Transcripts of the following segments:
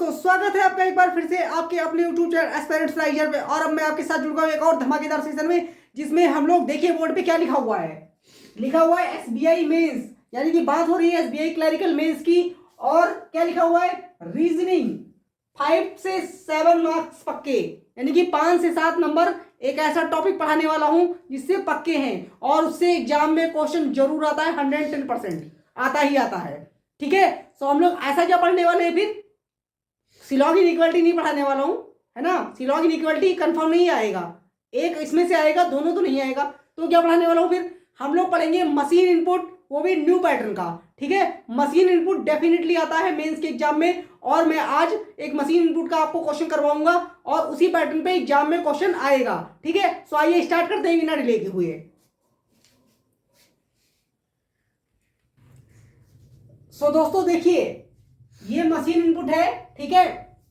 दोस्तों, स्वागत है आपका एक बार फिर से आपके अपने यूट्यूब चैनल एस्पिरेंट्स राइजर पे। और अब मैं आपके साथ जुड़ गया हूं एक और धमाकेदार सेशन में, जिसमें हम लोग देखिए बोर्ड पे क्या लिखा हुआ है। लिखा हुआ है एसबीआई मेंस, यानी कि बात हो रही है एसबीआई क्लरिकल मेंस की। और क्या लिखा हुआ है, रीजनिंग 5 से 7 मार्क्स पक्के, यानी कि 5 से 7 नंबर। एक ऐसा टॉपिक पढ़ाने वाला हूं जिससे पक्के हैं और उससे एग्जाम में क्वेश्चन जरूर आता है। 110% आता ही आता है। ठीक है, तो हम लोग ऐसा क्या पढ़ने वाले हैं फिर, सिलॉग इनइक्वालिटी नहीं पढ़ाने वाला हूं, है ना। सिलॉग इनइक्वालिटी कंफर्म नहीं आएगा, एक इसमें से आएगा, दोनों तो नहीं आएगा। तो क्या पढ़ाने वाला हूं फिर, हम लोग पढ़ेंगे मशीन इनपुट, वो भी न्यू पैटर्न का। ठीक है, मशीन इनपुट डेफिनेटली आता है मेंस के एग्जाम में, और मैं आज एक मशीन इनपुट का आपको क्वेश्चन करवाऊंगा और उसी पैटर्न पे एग्जाम में क्वेश्चन आएगा। ठीक है, सो आइए स्टार्ट करते हैं बिना डिले के हुए। सो दोस्तों देखिए, ये मशीन इनपुट है। ठीक है,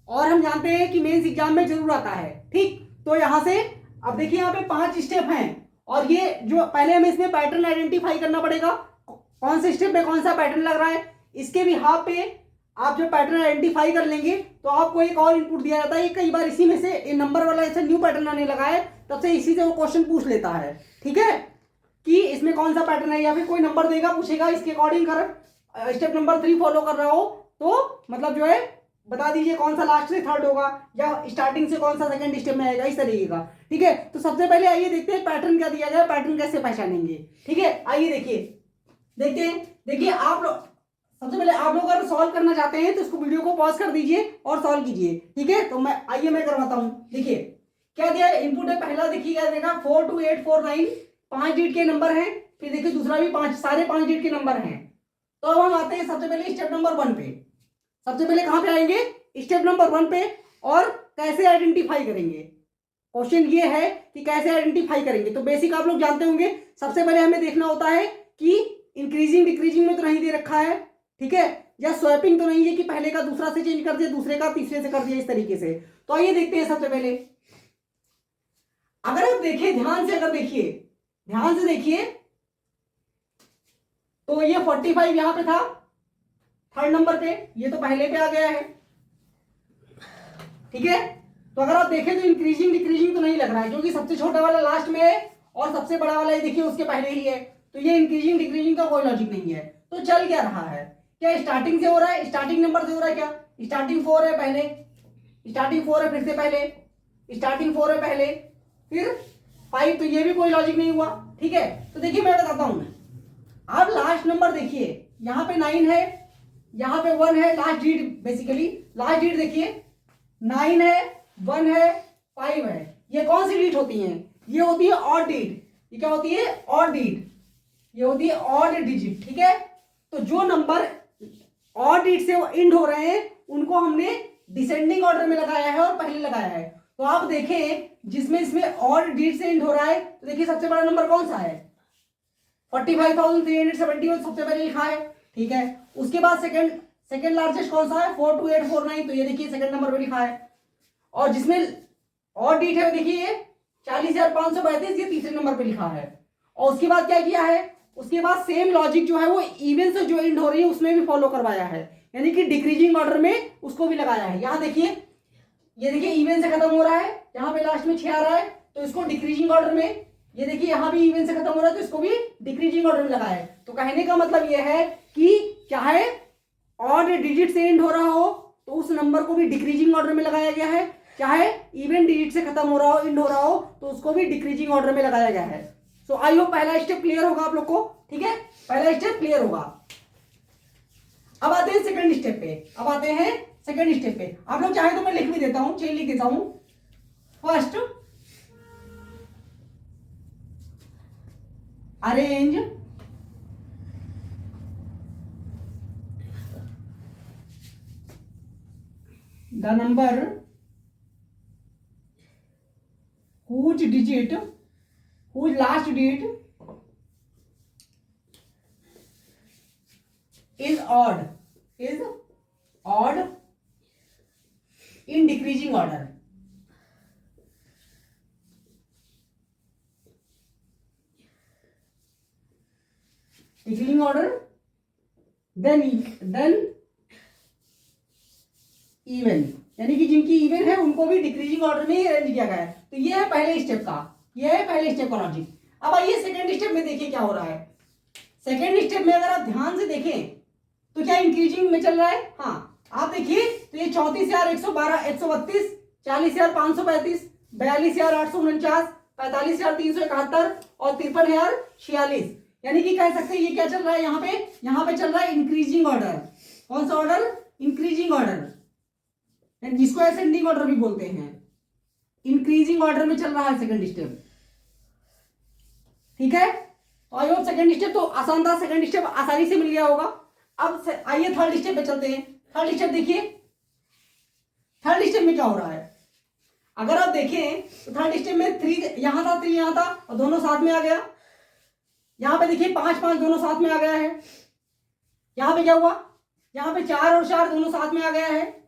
और हम जानते हैं कि मेंस एग्जाम में जरूर आता है। ठीक, तो यहां से अब देखिए, यहाँ पे 5 स्टेप हैं और ये जो पहले हमें इसमें पैटर्न आइडेंटिफाई करना पड़ेगा, कौन से स्टेप में कौन सा पैटर्न लग रहा है। इसके भी हाफ पे आप जो पैटर्न आइडेंटिफाई कर लेंगे तो आपको एक और इनपुट दिया जाता है। कई बार इसी में से नंबर वाला ऐसा न्यू पैटर्न आने लगा है, तब से इसी से वो क्वेश्चन पूछ लेता है। ठीक है, कि इसमें कौन सा पैटर्न है, या फिर कोई नंबर देगा, पूछेगा इसके अकॉर्डिंग कर स्टेप नंबर 3 फॉलो कर रहा हो तो मतलब जो है बता दीजिए कौन सा लास्ट से थर्ड होगा, या स्टार्टिंग से कौन सा सेकंड स्टेप में आएगा, इस तरीके का। ठीक है, तो सबसे पहले आइए देखते हैं पैटर्न क्या दिया गया, पैटर्न कैसे पहचानेंगे। ठीक है, आइए देखिए, देखते हैं। देखिए आप लोग, सबसे पहले आप लोग अगर सॉल्व करना चाहते हैं तो इसको वीडियो को पॉज कर दीजिए और सॉल्व कीजिए। ठीक है, तो मैं आइए मैं करवाता हूं। देखिए क्या दिया है, इनपुट है पहला, देखिए क्या देगा 42849, 5 डिजिट के नंबर हैं। फिर देखिए दूसरा भी 5, सारे 5 डिजिट के नंबर हैं। तो अब हम आते हैं सबसे पहले स्टेप नंबर 1 पे। सबसे पहले कहां पे आएंगे, स्टेप नंबर 1 पे। और कैसे आइडेंटिफाई करेंगे, क्वेश्चन ये है कि कैसे आइडेंटिफाई करेंगे। तो बेसिक आप लोग जानते होंगे, सबसे पहले हमें देखना होता है कि इंक्रीजिंग डिक्रीजिंग में तो नहीं दे रखा है। ठीक है, या स्वैपिंग तो नहीं है कि पहले का दूसरा से चेंज कर दिया, दूसरे का तीसरे से कर दिया, इस तरीके से। तो आइए देखते हैं। सबसे पहले अगर आप देखिए ध्यान से, अगर देखिए ध्यान से देखिए, तो ये 45 यहां पे था थर्ड नंबर पे, ये तो पहले पे आ गया है। ठीक है, तो अगर आप देखें तो इंक्रीजिंग डिक्रीजिंग तो नहीं लग रहा है, क्योंकि सबसे छोटा वाला लास्ट में है और सबसे बड़ा वाला ये देखिए उसके पहले ही है। तो ये इंक्रीजिंग डिक्रीजिंग का कोई लॉजिक नहीं है। तो चल क्या रहा है, क्या स्टार्टिंग से हो रहा है, स्टार्टिंग नंबर से हो रहा है। क्या स्टार्टिंग 4 है पहले, स्टार्टिंग 4 है फिर से पहले, स्टार्टिंग 4 है पहले, फिर 5, तो ये भी कोई लॉजिक नहीं हुआ। ठीक है, तो देखिए मैं बताता हूं। अब लास्ट नंबर देखिए, यहां पे 9 है, यहां पे 1 है, last digit basically, last digit देखिए 9 है, 1 है, 5 है। ये कौन सी डिजिट होती हैं, ये होती है ऑड डिजिट। ये क्या होती है, ऑड डिजिट, ये होती है ऑड डिजिट। ठीक है, तो जो नंबर ऑड डिजिट से एंड हो रहे हैं उनको हमने डिसेंडिंग ऑर्डर में लगाया है और पहले लगाया है। तो आप देखें जिसमें इसमें ऑड डिजिट से एंड हो रहा है, तो देखिए सबसे बड़ा नंबर कौन सा है, 45,371 सबसे पहले लिखा है। ठीक है, उसके बाद सेकंड लार्जेस्ट कौन सा है, 42849, तो ये देखिए सेकंड नंबर पे लिखा है। और जिसमें और डिजिट है देखिए ये 40,532, ये तीसरे नंबर पे लिखा है। और उसके बाद क्या किया है, उसके बाद सेम लॉजिक जो है वो इवन से जो एंड हो रही है उसमें भी फॉलो करवाया है, यानी कि डिक्रीजिंग ऑर्डर में उसको भी लगाया है। यहाँ देखिए, ये देखिए इवन से खत्म हो रहा है, यहाँ पे लास्ट में 6 आ रहा है, तो इसको डिक्रीजिंग ऑर्डर में, ये देखिए यहां भी इवन से खत्म हो रहा है तो इसको भी डिक्रीजिंग ऑर्डर में लगाया है। तो कहने का मतलब यह है कि चाहे ऑड डिजिट से एंड हो रहा हो तो उस नंबर को भी डिक्रीजिंग ऑर्डर में लगाया गया है, चाहे इवन डिजिट से खत्म हो रहा हो, एंड हो रहा हो, तो उसको भी डिक्रीजिंग ऑर्डर में लगाया गया है। सो आई होप पहला स्टेप क्लियर होगा आप लोग को। ठीक है, पहला स्टेप क्लियर होगा। अब आते हैं सेकंड स्टेप पे, अब आते हैं सेकंड स्टेप पे। आप लोग चाहे तो मैं लिख भी देता हूं, चलिए लिख देता हूं। First, arrange the number whose last digit is odd in decreasing order. Decreasing order, then even, यानी कि जिनकी इवन है उनको भी डिक्रीजिंग ऑर्डर में अरेंज किया गया है। तो ये है पहले स्टेप का, ये है पहले स्टेप का लॉजिक। अब आइए सेकेंड स्टेप में देखिए क्या हो रहा है। सेकेंड स्टेप में अगर आप ध्यान से देखें तो क्या इंक्रीजिंग में चल रहा है। हाँ, आप देखिए तो ये 34,112, 132, 40,535, 42,849, 45,371 और 53,046, यानी कि कह सकते हैं ये क्या चल रहा है यहाँ पे चल रहा है इंक्रीजिंग ऑर्डर। कौन सा ऑर्डर? इंक्रीजिंग ऑर्डर, जिसको असेंडिंग ऑर्डर भी बोलते हैं। इंक्रीजिंग ऑर्डर में चल रहा है सेकंड स्टेप, ठीक है। तो आई होप सेकंड स्टेप तो आसान था, सेकंड स्टेप आसानी से मिल गया होगा। अब आइए थर्ड स्टेप पे चलते हैं। थर्ड स्टेप देखिए, थर्ड स्टेप में क्या हो रहा है। अगर आप देखें तो थर्ड स्टेप में 3 यहां था, 3 यहां था और दोनों साथ में आ गया। यहां पे देखिए 5 5 दोनों साथ में आ गया है। यहां पे क्या हुआ, यहां पे 4 और 4 दोनों साथ में आ गया है।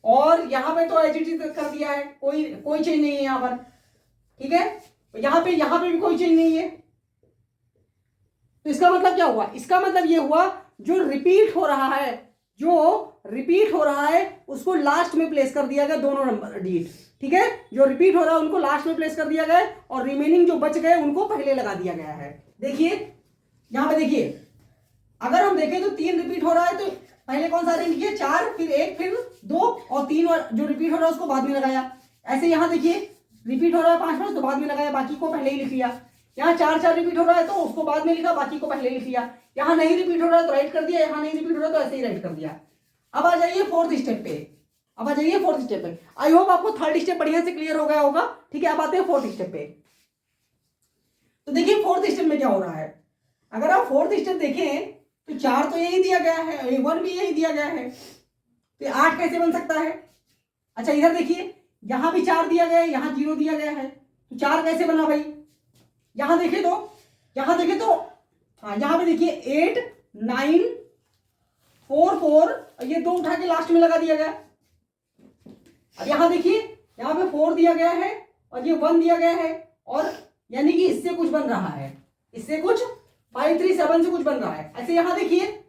और यहां पे तो एजिट कर दिया है, कोई चेंज नहीं है यहां पर, ठीक है। यहां पे भी कोई चेंज नहीं है। तो इसका मतलब क्या हुआ? इसका मतलब ये हुआ जो रिपीट हो रहा है उसको लास्ट में प्लेस कर दिया गया, दोनों नंबर डिजिट, ठीक है। जो रिपीट हो रहा है उनको लास्ट में प्लेस कर दिया गया और रिमेनिंग जो बच गए उनको पहले लगा दिया गया है। देखिए यहां पे देखिए, अगर हम देखें तो 3 रिपीट हो रहा है तो पहले कौन सा अरेंज किया? 4, फिर 1, फिर 2 और 3 जो रिपीट हो रहा है उसको बाद में लगाया। ऐसे यहां देखिए रिपीट हो रहा है 5 5 तो बाद में लगाया, बाकी को पहले ही लिख लिया। यहाँ 4 4 रिपीट हो रहा है तो उसको बाद में लिखा, बाकी को पहले लिख लिया। यहाँ नहीं रिपीट हो रहा है तो राइट कर दिया, यहाँ नहीं रिपीट हो रहा है तो ऐसे ही राइट कर दिया। अब आ जाइए फोर्थ स्टेप पे। आई होप आपको थर्ड स्टेप बढ़िया से क्लियर हो गया होगा, ठीक है। अब आते हैं फोर्थ स्टेप पे। तो देखिए फोर्थ स्टेप में क्या हो रहा है। अगर आप फोर्थ स्टेप देखें तो 4 तो यही दिया गया है, 1 भी यही दिया गया है, तो 8 कैसे बन सकता है? अच्छा इधर देखिए, यहां भी 4 दिया गया है, यहां 0 दिया गया है, तो 4 कैसे बना भाई? यहां देखे तो हाँ, यहां पे देखिए 8 9 4 4, ये 2 उठा के लास्ट में लगा दिया गया। अब यहां देखिए, यहां पे 4 दिया गया है और ये 1 दिया गया है, और यानी कि इससे कुछ बन रहा है, इससे कुछ 5 3 7 से कुछ बन रहा है। ऐसे यहां देखिए,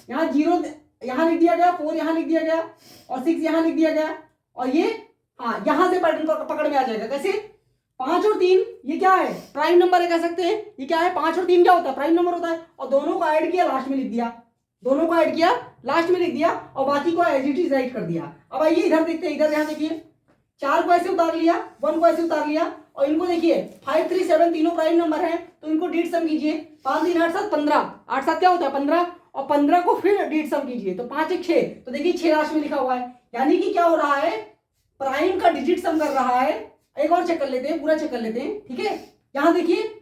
यहां 0 यहां लिख दिया गया, 4 यहां लिख दिया गया और 6 यहां लिख दिया गया, और ये हाँ यहां से पैटर्न पकड़ में आ जाएगा। कैसे? 5 और 3 ये क्या है? प्राइम नंबर है, कह सकते हैं। ये क्या है? 5 और 3 क्या होता है? प्राइम नंबर होता है। और दोनों को ऐड किया, लास्ट में लिख दिया, और बाकी को एज इट इज राइट कर दिया। अब आइए इधर देखते हैं, इधर यहाँ देखिए 4 को ऐसे उतार लिया, 1 को ऐसे उतार लिया, और इनको देखिए 5 3 7 तीनों प्राइम नंबर है, तो इनको डीट सम कीजिए। 5 3 8 7 15, 8 7 क्या होता है? 15, और 15 को फिर डीट सम कीजिए, तो 5 1 6, तो देखिए 6 लास्ट में लिखा हुआ है। यानी कि क्या हो रहा है? प्राइम का डिजिट सम कर रहा है। एक और चेक कर लेते हैं, पूरा चेक कर लेते हैं, ठीक है। यहां देखिए,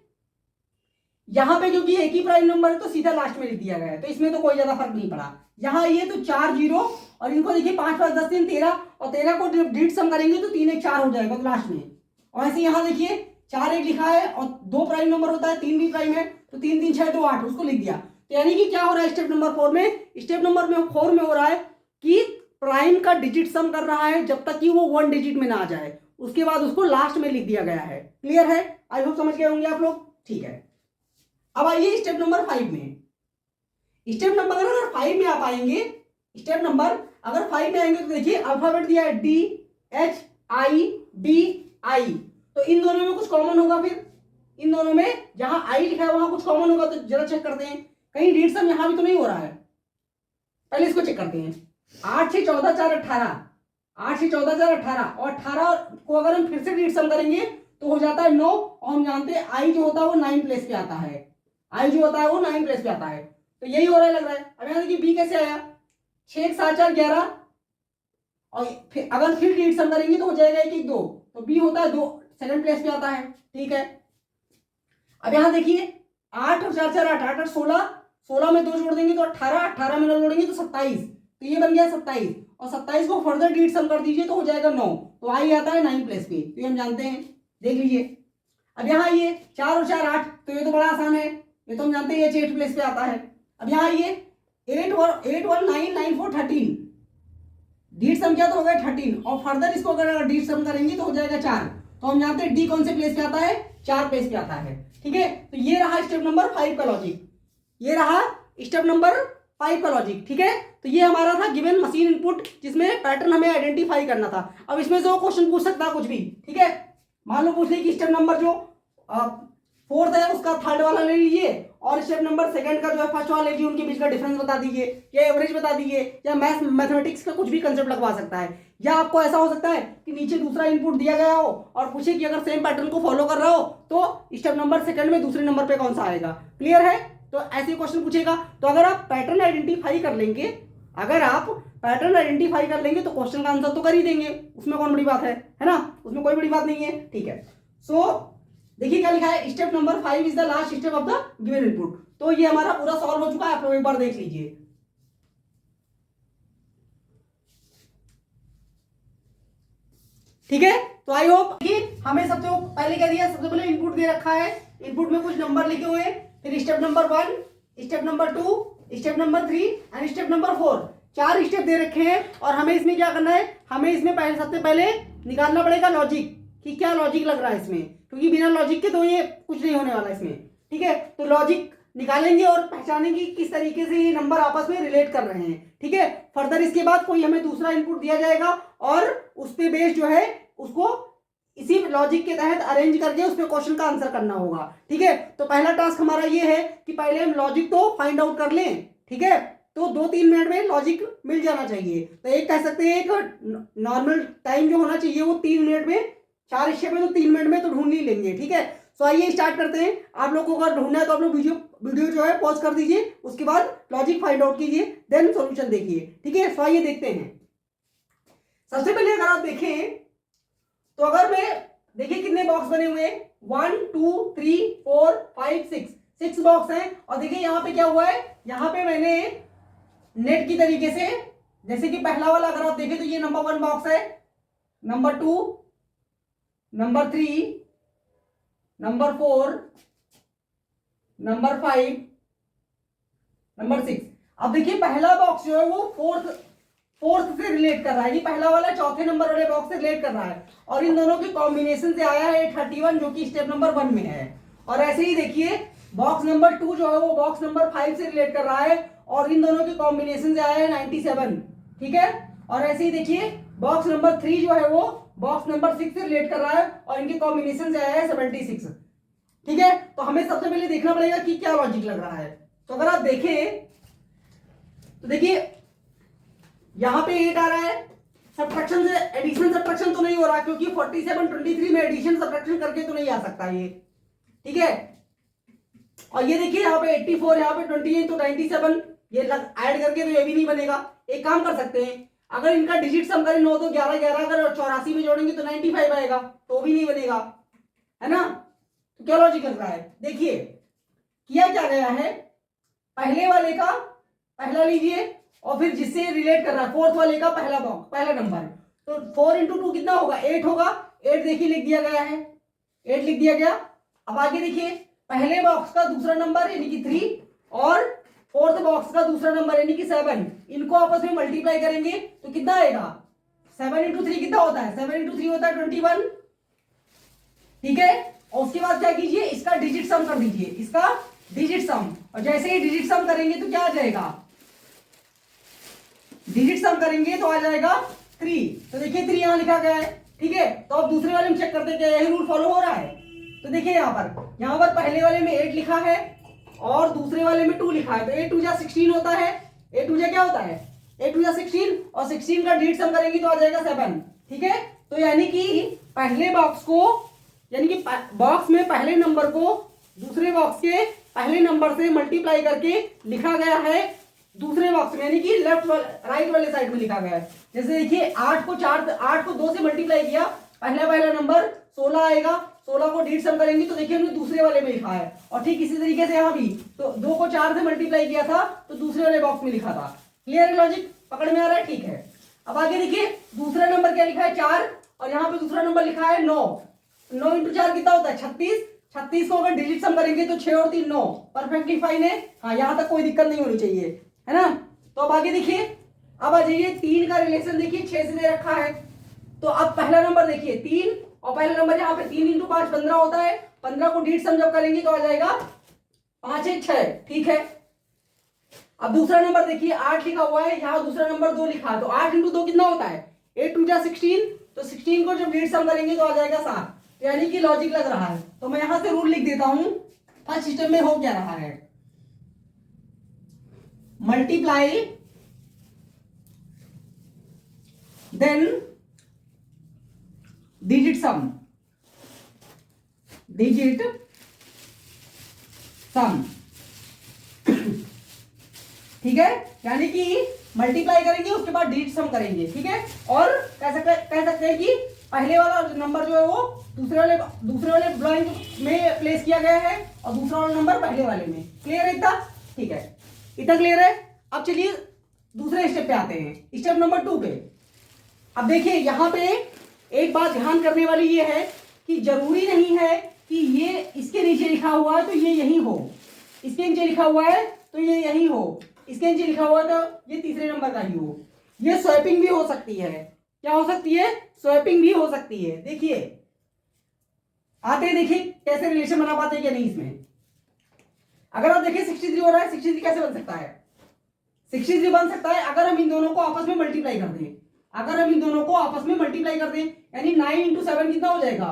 यहां पे क्योंकि एक ही प्राइम नंबर है तो सीधा लास्ट में लिख दिया गया है, तो इसमें तो कोई ज्यादा फर्क नहीं पड़ा। यहां ये तो 4 0, और इनको देखिए 5 5 10 3 13, और 13 को डिजिट सम करेंगे तो 3 1 4 हो जाएगा तो लास्ट में। और ऐसे यहां देखिए 4 1 लिखा है और 2 प्राइम नंबर होता है, 3 भी प्राइम है, तो 3 3 6 2 8 उसको लिख दिया। तो यानी कि क्या हो रहा है स्टेप नंबर 4 में? स्टेप नंबर 4 में हो रहा है कि प्राइम का डिजिट सम कर रहा है जब तक कि वो 1 डिजिट में ना आ जाए, उसके बाद उसको लास्ट में लिख दिया गया है। क्लियर है? आई होप समझ गए होंगे आप लोग, ठीक है। अब आइए स्टेप नंबर 5 में। स्टेप नंबर अगर 5 में आप आएंगे, स्टेप नंबर अगर 5 में आएंगे तो देखिए अल्फाबेट दिया है DHIBI, तो इन दोनों में कुछ कॉमन होगा। फिर इन दोनों में जहां आई लिखा है वहां कुछ कॉमन होगा, तो जरा चेक करते हैं कहीं डीट सम यहां भी तो नहीं हो रहा है। पहले इसको चेक करते हैं। 8 6 14 4 18, 8 6 14 4 18, और 18 को अगर हम फिर से डीट सम करेंगे तो हो जाता है 9, और हम जानते हैं आई जो होता है वो 9 प्लेस पे आता है, आई जो होता है वो 9 प्लेस पे आता है, तो यही हो रहा है लग रहा है। अब यहां देखिए बी कैसे आया? 6 7 4 11, और फिर अगर फिर डीट सम करेंगे तो हो जाएगा 1 1 2, तो बी होता है 2, सेकंड प्लेस पे आता है, ठीक है। अब यहां देखिए 8 और 4 4 8 8 16, 16 में 2 जोड़ देंगे तो 18, 18 में 9 जोड़ेंगे तो 27, तो ये बन गया 27, और 27 को फर्दर डीट सम कर दीजिए तो हो जाएगा 9, तो आई आता है 9 प्लेस पे, तो ये हम जानते हैं, देख लीजिए। अब यहाँ ये 4 और 4 8, तो ये तो बड़ा आसान है, ये तो हम जानते हैं ये 8 प्लेस पे आता है। अब यहाँ ये 8 और 8 1 9 9 4 13, डीट सम क्या तो हो गया 13, और फर्दर इसको अगर डीट सम करेंगे तो हो जाएगा 4, तो हम जानते हैं डी कौन से प्लेस पे आता है? 4 प्लेस पे आता है, ठीक है। तो ये रहा स्टेप नंबर 5 का लॉजिक, ये रहा स्टेप नंबर 5 का लॉजिक, ठीक है। तो ये हमारा था गिवन मशीन इनपुट, जिसमें पैटर्न हमें आइडेंटिफाई करना था। अब इसमें से वो क्वेश्चन पूछ सकता है कुछ भी, ठीक है। मान लो पूछ ले कि स्टेप नंबर जो 4th है उसका 3rd वाला ले लीजिए, और स्टेप नंबर 2nd का जो है 1st वाला ले लीजिए, उनके बीच का डिफरेंस बता दीजिए, या एवरेज बता दीजिए, या मैथमेटिक्स का कुछ भी कंसेप्ट लगवा सकता है। या आपको ऐसा हो सकता है कि नीचे दूसरा इनपुट दिया गया हो और पूछे कि अगर सेम पैटर्न को फॉलो कर रहा हो तो स्टेप नंबर 2nd में दूसरे नंबर पे कौन सा आएगा। क्लियर है? तो ऐसे क्वेश्चन पूछेगा। तो अगर आप पैटर्न आइडेंटिफाई कर लेंगे, तो क्वेश्चन का आंसर तो कर ही देंगे, उसमें कौन बड़ी बात है ना, उसमें कोई बड़ी बात नहीं है, ठीक है। सो देखिए क्या लिखा है, step number 5 is the last step of the given input. तो ये हमारा पूरा सॉल्व हो चुका है, आप लोग एक बार देख लीजिए। ठीक है, तो आई होप कि हमें सबसे पहले क्या दिया, सबसे पहले इनपुट दे रखा है, इनपुट में कुछ नंबर लिखे हुए हैं, फिर step number 1, step number 2, step number 3 and step number 4, 4 step दे रखे हैं। और हमें इसमें क्या करना है, हमें इसमें पहले सबसे पहले निकालना पड़ेगा लॉजिक, कि क्या लॉजिक लग रहा है इसमें, क्योंकि बिना लॉजिक के तो ये कुछ नहीं होने वाला इसमें, ठीक है। तो लॉजिक निकालेंगे और पहचानेंगे किस तरीके से ये नंबर आपस में रिलेट कर रहे हैं, ठीक है। फर्दर इसके बाद कोई हमें दूसरा इनपुट दिया जाएगा और उस पे बेस जो है उसको इसी लॉजिक के तहत अरेंज करके उस पे क्वेश्चन का आंसर करना होगा, ठीक है। तो पहला टास्क हमारा ये है कि पहले हम लॉजिक तो फाइंड आउट कर लें, ठीक है। तो 2-3 मिनट में लॉजिक मिल जाना चाहिए। तो एक कह सकते हैं एक नॉर्मल टाइम जो होना चाहिए वो 3 मिनट में, 4 स्टेप में तो 3 मिनट में तो ढूंढ ही लेंगे, ठीक है। सो आइए स्टार्ट करते हैं। आप लोगों को अगर ढूंढना है तो आप लोग वीडियो जो है पॉज कर दीजिए, उसके बाद लॉजिक फाइंड आउट कीजिए, देन सॉल्यूशन देखिए, ठीक है। सो आइए देखते हैं। सबसे पहले अगर आप देखें तो अगर मैं देखिए कितने बॉक्स बने हुए हैं, 1 2 3 4 5 6 बॉक्स हैं। और देखिए यहाँ पे क्या हुआ है, यहाँ पे मैंने नेट की तरीके से, जैसे कि पहला वाला अगर आप देखें तो ये नंबर 1 बॉक्स है, number 2, number 3, number 4, number 5, number 6। अब देखिए पहला बॉक्स जो है वो फोर्थ से रिलेट कर रहा है, ये पहला वाला चौथे नंबर वाले बॉक्स से रिलेट कर रहा है, और इन दोनों के कॉम्बिनेशन से आया है 31 जो कि स्टेप नंबर 1 में है। और ऐसे ही देखिए बॉक्स नंबर 2 जो है वो बॉक्स नंबर 5 से रिलेट कर रहा है, और इन दोनों के कॉम्बिनेशन से आया है 97, ठीक है। और ऐसे ही देखिए बॉक्स नंबर 3 जो है वो बॉक्स नंबर 6 से रिलेट कर रहा है, और इनके कॉम्बिनेशन से आया है 76, ठीक है। तो हमें सबसे पहले देखना पड़ेगा कि क्या लॉजिक लग रहा है। तो अगर आप देखें तो देखिए यहां पे 8 आ रहा है, सब्ट्रैक्शन से एडिशन सब्ट्रैक्शन तो नहीं हो रहा, क्योंकि 47 23 में एडिशन सब्ट्रैक्शन करके तो नहीं आ सकता ये, ठीक है। और ये देखिए यहाँ पे 84, यहाँ पे 28, तो 97 ये ऐड करके तो ये भी नहीं बनेगा। एक काम कर सकते हैं, अगर इनका डिजिट सम करें 9 तो 11 11, अगर 84 में जोड़ेंगे तो 95 आएगा, तो भी नहीं बनेगा, है ना। तो क्या लॉजिक लग रहा है, देखिए किया क्या गया है, पहले वाले का पहला लीजिए और फिर जिससे रिलेट कर रहा है फोर्थ वाले का पहला नंबर, तो 4 × 2 कितना होगा, 8 होगा। 8 देखिए लिख दिया गया है, 8 लिख दिया गया। अब आगे देखिए पहले बॉक्स का दूसरा नंबर यानी कि 3 और फोर्थ बॉक्स का दूसरा नंबर यानी कि 7, इनको आपस में मल्टीप्लाई करेंगे तो कितना आएगा, 7 × 3 कितना होता है, 7 × 3 होता है 21, ठीक है। और उसके बाद क्या कीजिए, इसका डिजिट सम कर दीजिए, इसका डिजिट सम, और जैसे ही डिजिट सम करेंगे तो क्या आ जाएगा, डिजिट सम करेंगे तो आ जाएगा 3। तो देखिए 3 यहां लिखा गया है, ठीक है। तो अब दूसरे वाले में चेक करते हैं यही रूल फॉलो हो रहा है। तो देखिए यहाँ पर पहले वाले में 8 लिखा है और दूसरे वाले में 2 लिखा है, तो 8 2 16 होता है, 8 2 क्या होता है, 8 2 16, और 16 का डिजिट सम करेंगे तो आ जाएगा 7, ठीक है। तो यानी कि पहले बॉक्स को, यानी कि बॉक्स में पहले नंबर को दूसरे बॉक्स के पहले नंबर से मल्टीप्लाई करके लिखा गया है दूसरे बॉक्स में, यानी कि राइट वाले साइड में लिखा गया है। जैसे देखिए 8 को 2 से मल्टीप्लाई किया, पहला नंबर 16 आएगा, 16 को डिजिट सम करेंगे तो देखिए हमने दूसरे वाले में लिखा है। और ठीक इसी तरीके से यहाँ भी तो 2 को 4 से मल्टीप्लाई किया था तो दूसरे वाले बॉक्स में लिखा था। क्लियर है, लॉजिक पकड़ में आ रहा है, ठीक है। अब आगे देखिए दूसरा नंबर क्या लिखा है, 4, और यहाँ पे दूसरा नंबर लिखा है 9। 9 × 4 कितना होता है, 36। 36 को अगर डिजिट सम करेंगे तो 6 और 3 9, परफेक्टली फाइन है। हाँ, यहाँ तक कोई दिक्कत नहीं होनी चाहिए, है ना। तो अब आगे देखिए, अब आ जाइए 3 का रिलेशन देखिए 6 से दे रखा है। तो अब पहला नंबर देखिए 3, और पहला नंबर यहाँ पे 3 × 5 15 होता है, 15 को डिजिट सम जब करेंगे तो आ जाएगा 5 1 6, ठीक है। अब दूसरा नंबर देखिए 8 लिखा हुआ है, यहाँ दूसरा नंबर 2 लिखा है, तो 8 इंटू 2 कितना होता है? 8 टू जा 16, तो 16 को जब लीड सम करेंगे तो आ जाएगा 7। तो यानी कि लॉजिक लग रहा है, तो मैं यहां से रूल लिख देता हूं। फर्स्ट सिस्टम में हो क्या रहा है? Multiply then digit sum, digit sum, ठीक है, यानी कि मल्टीप्लाई करेंगे उसके बाद डिजिट सम करेंगे, ठीक है। और कह सकते हैं कि पहले वाला नंबर जो है वो दूसरे वाले ब्लैंक में प्लेस किया गया है और दूसरा वाला नंबर पहले वाले में। क्लियर है इतना? ठीक है, इतना क्लियर है। अब चलिए दूसरे स्टेप पे आते हैं, स्टेप नंबर 2 पे। अब देखिए यहाँ पे एक बात ध्यान करने वाली ये है कि जरूरी नहीं है कि ये इसके नीचे लिखा हुआ है तो ये यही हो, इसके नीचे लिखा हुआ है तो ये यही हो, इसके नीचे लिखा हुआ तो ये तीसरे नंबर का ही हो। ये स्वैपिंग भी हो सकती है। क्या हो सकती है? स्वैपिंग भी हो सकती है। देखिए आते हैं, देखिए कैसे रिलेशन बना पाते हैं क्या नहीं इसमें। अगर आप देखिए 63 हो रहा है, 63 कैसे बन सकता है? 63 बन सकता है अगर हम इन दोनों को आपस में मल्टीप्लाई कर दें। अगर हम इन दोनों को आपस में मल्टीप्लाई कर दें यानी 9 इंटू 7 कितना हो जाएगा?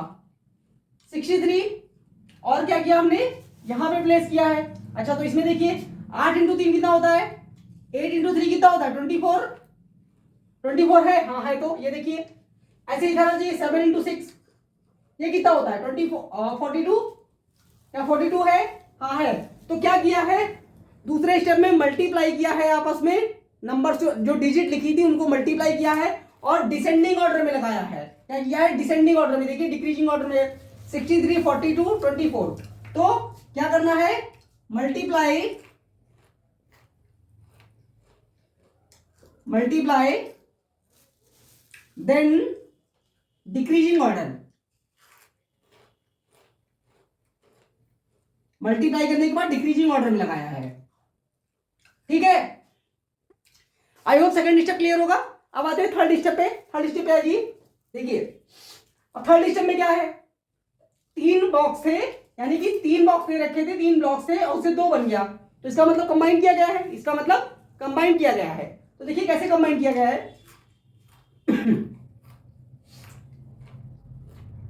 63। और क्या किया हमने? यहां पे प्लेस किया है। अच्छा तो इसमें देखिए 8 इंटू 3 कितना होता है? 8 इंटू 3 कितना होता है? 24। 24 है, हाँ है। तो ये देखिए ऐसे ही था जी 7 इंटू 6 ये कितना होता है? 42। क्या 42 है? हाँ है। तो क्या किया है? दूसरे स्टेप में मल्टीप्लाई किया है आपस में, नंबर जो डिजिट लिखी थी उनको मल्टीप्लाई किया है और डिसेंडिंग ऑर्डर में लगाया है। क्या किया है? डिसेंडिंग ऑर्डर में, देखिए डिक्रीजिंग ऑर्डर में 63, 42, 24। तो क्या करना है? Multiply then decreasing order. Multiply करने के बाद डिक्रीजिंग ऑर्डर में लगाया है, ठीक है। I hope second step clear होगा। अब आते हैं थर्ड स्टेप पे। थर्ड स्टेप पे जी देखिए, अब थर्ड स्टेप में क्या है? 3 बॉक्स थे, यानी कि 3 बॉक्स दे रखे थे, 3 ब्लॉक्स थे और उससे 2 बन गया, तो इसका मतलब कंबाइन किया गया है। इसका मतलब कंबाइन किया गया है। तो देखिए कैसे कंबाइन किया गया है।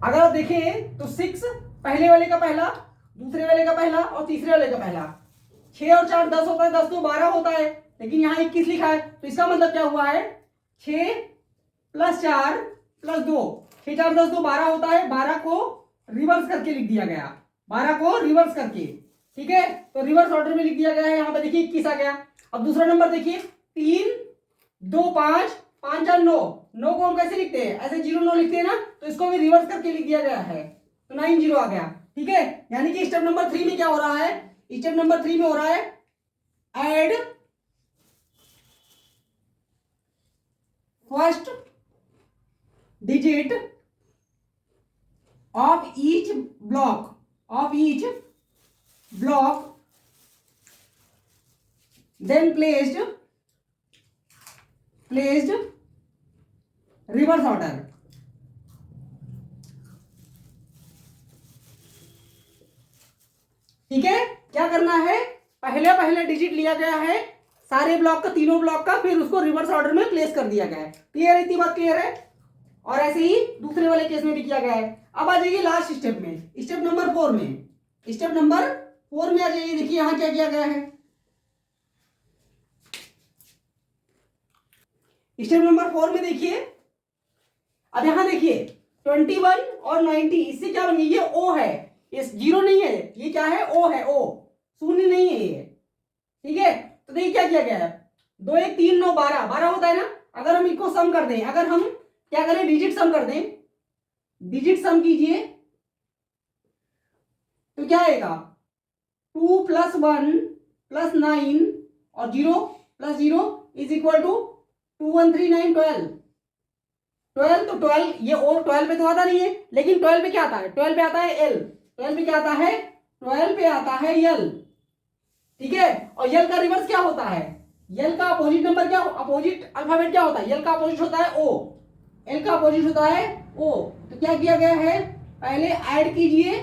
अगर आप देखें तो 6 पहले वाले का पहला, दूसरे वाले का पहला और तीसरे वाले का पहला। 6 और 4 10 होता है, 10 तो 12 होता है, लेकिन यहाँ 21 लिखा है, तो इसका मतलब क्या हुआ है? 6 प्लस 4 प्लस 2, 6 4 10 2 12 होता है। 12 को रिवर्स करके लिख दिया गया, 12 को रिवर्स करके, ठीक है। तो रिवर्स ऑर्डर में लिख दिया गया है। यहाँ पे देखिए 21 आ गया। अब दूसरा नंबर देखिए 3 2 5 5 4 9, 9 को हम कैसे लिखते हैं? ऐसे 0 9 लिखते हैं ना, तो इसको भी रिवर्स करके लिख दिया गया है, तो 9 0 आ गया, ठीक है। यानी कि स्टेप नंबर 3 में क्या हो रहा है? स्टेप नंबर 3 में हो रहा है add first digit of each block then placed reverse order. ठीक है, क्या करना है? पहले डिजिट लिया गया है सारे ब्लॉक का, तीनों ब्लॉक का, फिर उसको रिवर्स ऑर्डर में प्लेस कर दिया गया है। क्लियर है? इतनी बात क्लियर है। और ऐसे ही दूसरे वाले केस में भी किया गया है। अब आ जाइए लास्ट स्टेप में, स्टेप नंबर 4 में। स्टेप नंबर 4 में आ जाइए, देखिए यहां क्या किया गया है। स्टेप नंबर 4 में देखिए, अब यहां देखिए 21 और 90, इससे क्या बन गया? ये ओ है, ये 0 नहीं है, ये क्या है? ओ है, ओ, शून्य नहीं है ये, ठीक है। तो देखिए क्या किया गया है, 2 1 3 9 12 12 होता है ना। अगर हम इनको सम कर दें, अगर हम क्या करें? डिजिट सम कर दें, डिजिट सम कीजिए तो क्या आएगा? 2 + 1 + 9 और 0 + 0 इज इक्वल टू 2 1 3 9 12। 12 तो 12, ये और 12 पे तो आता नहीं है, लेकिन 12 पे क्या आता है? 12 पे आता है एल। 12 पे क्या आता है? 12 पे आता है यल, ठीक है। और यल का रिवर्स क्या होता है? यल का अपोजिट नंबर क्या, अपोजिट अल्फाबेट क्या होता है? यल का अपोजिट होता है ओ, एल का अपोजिट होता है ओ। तो क्या किया गया है? पहले ऐड कीजिए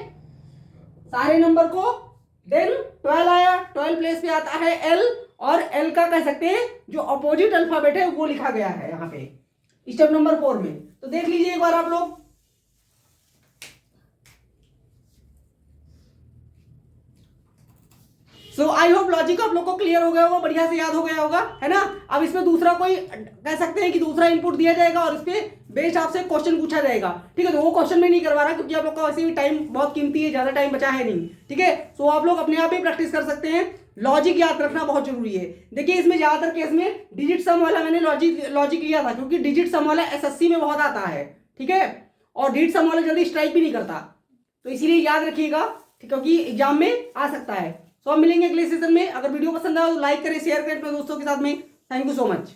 सारे नंबर को, देन 12 आया, 12 प्लेस पे आता है एल और एल का कह सकते हैं जो अपोजिट अल्फाबेट है वो लिखा गया है यहाँ पे स्टेप नंबर 4 में। तो देख लीजिए एक बार आप लोग। सो आई होप लॉजिक आप लोग को क्लियर हो गया होगा, बढ़िया से याद हो गया होगा, है ना। अब इसमें दूसरा कोई कह सकते हैं कि दूसरा इनपुट दिया जाएगा और इस पे बेस्ड आपसे क्वेश्चन पूछा जाएगा, ठीक है। तो वो क्वेश्चन में नहीं करवा रहा क्योंकि आप लोग का वैसे भी टाइम बहुत कीमती है, ज्यादा टाइम बचा है नहीं, ठीक है। सो आप लोग अपने आप ही प्रैक्टिस कर सकते हैं। लॉजिक याद रखना बहुत जरूरी है। देखिए इसमें ज्यादातर केस में डिजिट सम वाला मैंने लॉजिक लिया था क्योंकि डिजिट सम वाला एसएससी में बहुत आता है, ठीक है। और डिजिट सम वाला जल्दी स्ट्राइक भी नहीं करता, तो इसीलिए याद रखिएगा, ठीक, क्योंकि एग्जाम में आ सकता है। सो हम मिलेंगे अगले सेशन में। अगर वीडियो पसंद आया तो लाइक करें, शेयर करें अपने दोस्तों के साथ में। Thank you so much.